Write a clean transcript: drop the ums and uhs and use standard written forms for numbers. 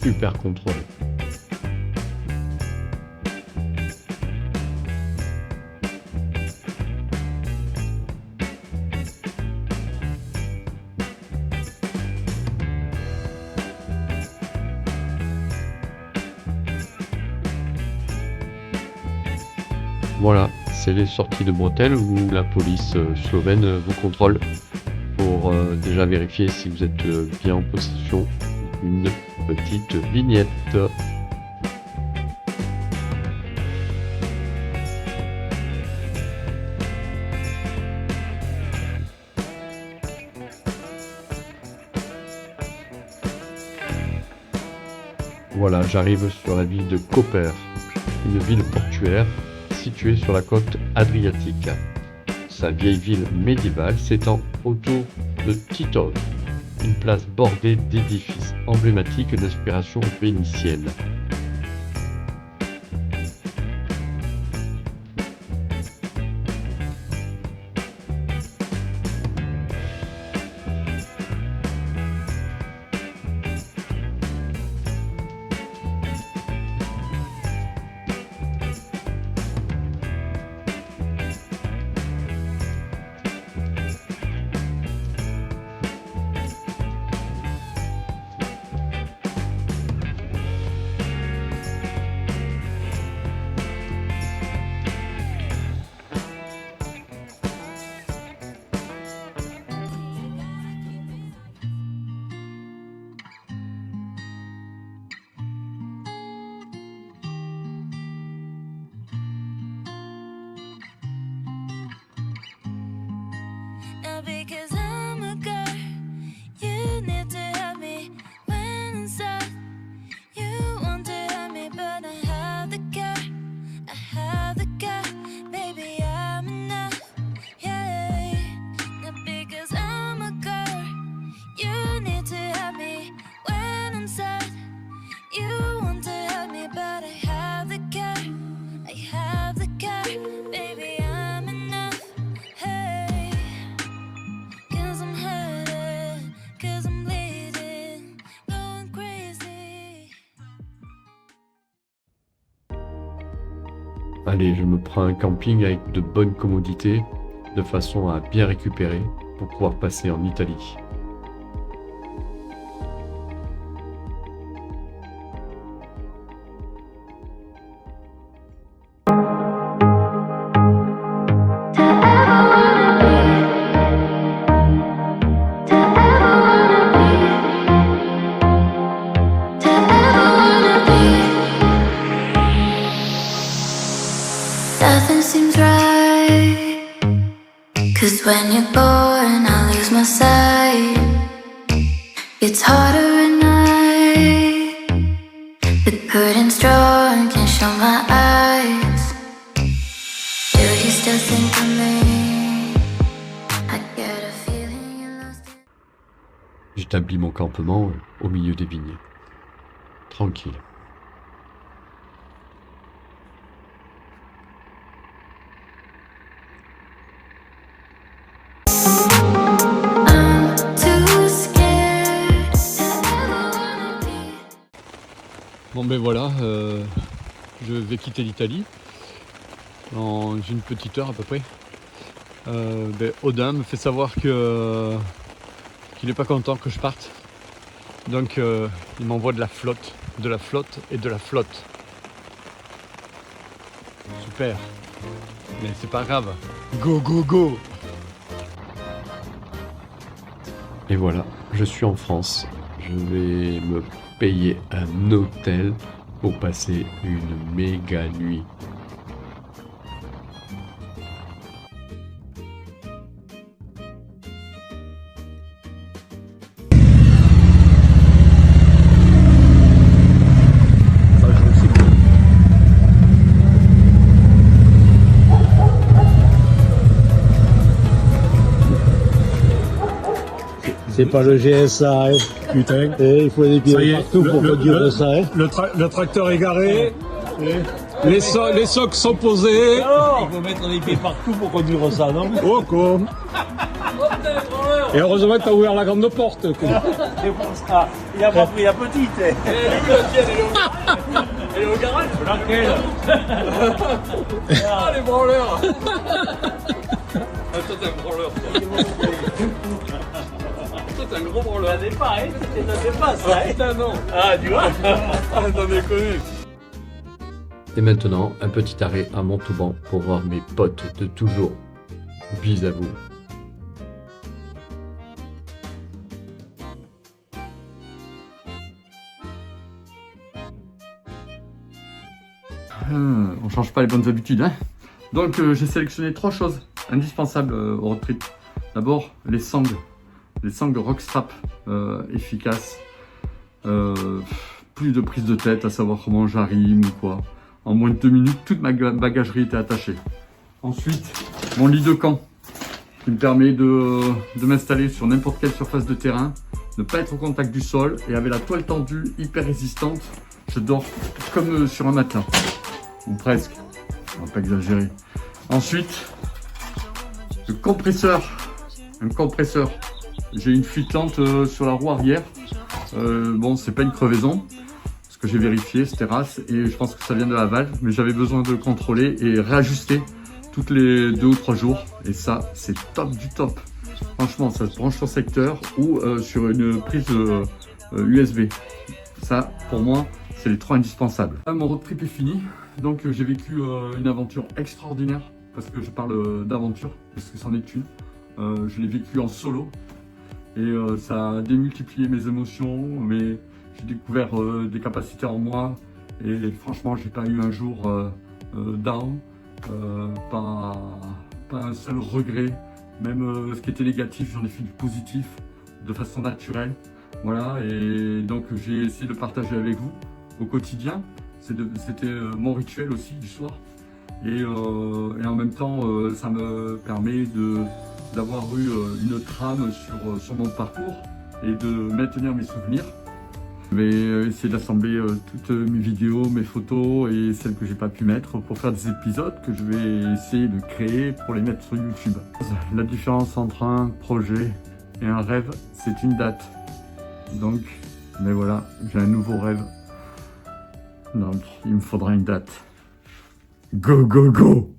super contrôlé. Voilà, c'est les sorties de bretelles où la police slovène vous contrôle pour déjà vérifier si vous êtes bien en possession d'une petite vignette. Voilà, j'arrive sur la ville de Koper, une ville portuaire située sur la côte adriatique. Sa vieille ville médiévale s'étend autour de Titov, une place bordée d'édifices emblématiques d'inspiration vénitienne. Because I'm a girl, you need to help me when I'm sad. You want to help me, but I have the care. I have the care, baby, I'm enough. Yeah, now because I'm a girl, you need to help me when I'm sad. You want to help me, but I have the care. I have the care, baby, I'm enough. Hey. Cause I'm hurting, cause I'm bleeding, going crazy. Allez, je me prends un camping avec de bonnes commodités, de façon à bien récupérer pour pouvoir passer en Italie. Nothing seems right, cause when you're born I lose my sight. It's harder at night, the curtain's drawn, can't show my eyes. Do you still think of me? I get a feeling you lost it. J'établis mon campement au milieu des vignes. Tranquille. I'm too scared to ever wanna be. Bon ben voilà, je vais quitter l'Italie dans une petite heure à peu près. Odin me fait savoir qu'il n'est pas content que je parte. Donc il m'envoie de la flotte et de la flotte. Super. Mais c'est pas grave. Go, go, go! Et voilà, je suis en France. Je vais me payer un hôtel pour passer une méga nuit. C'est pas le GSA, hein. Putain. Et il faut des Ça y pieds est, partout pour conduire ça. Hein. le tracteur est garé. Les socs sont posés. Il faut mettre des pieds partout pour conduire ça, non? Oh con. Et heureusement que t'as ouvert la grande porte. Quoi. C'est pour ça. Il a pas pris la petite. Elle est au garage. Laquelle? Ah, les branleurs. Toi, t'es un branleur. Toi, t'es un gros branleur. Ça dépasse, hein? Ça dépasse, ça, hein? Putain, non. Ah, tu vois? Ah, t'en déconnes. Et maintenant, un petit arrêt à Montauban pour voir mes potes de toujours. Bis à vous. On change pas les bonnes habitudes, hein. Donc j'ai sélectionné 3 choses indispensables au road trip. D'abord les sangles Rockstrap efficaces. Plus de prise de tête à savoir comment j'arrive ou quoi. En moins de 2 minutes, toute ma bagagerie était attachée. Ensuite, mon lit de camp qui me permet de m'installer sur n'importe quelle surface de terrain, ne pas être au contact du sol et avec la toile tendue hyper résistante, je dors comme sur un matelas. Ou presque, on va pas exagérer. Ensuite, le compresseur, un compresseur. J'ai une fuite lente sur la roue arrière. Bon, c'est pas une crevaison, parce que j'ai vérifié, c'était race, et je pense que ça vient de la valve, mais j'avais besoin de contrôler et réajuster toutes les 2 ou 3 jours, et ça, c'est top du top. Franchement, ça se branche sur secteur ou sur une prise USB. Ça, pour moi, c'est les 3 indispensables. Mon road trip est fini, donc j'ai vécu une aventure extraordinaire, parce que je parle d'aventure, parce que c'en est une. Je l'ai vécu en solo, et ça a démultiplié mes émotions, mais j'ai découvert des capacités en moi, et franchement, j'ai pas eu un jour down, pas un seul regret. Même ce qui était négatif, j'en ai fait du positif, de façon naturelle. Voilà, et donc j'ai essayé de partager avec vous au quotidien. C'était mon rituel aussi du soir. Et en même temps, ça me permet d'avoir eu une trame sur mon parcours et de maintenir mes souvenirs. Je vais essayer d'assembler toutes mes vidéos, mes photos et celles que j'ai pas pu mettre pour faire des épisodes que je vais essayer de créer pour les mettre sur YouTube. La différence entre un projet et un rêve, c'est une date. Donc, mais voilà, j'ai un nouveau rêve. Donc, il me faudra une date. Go, go, go!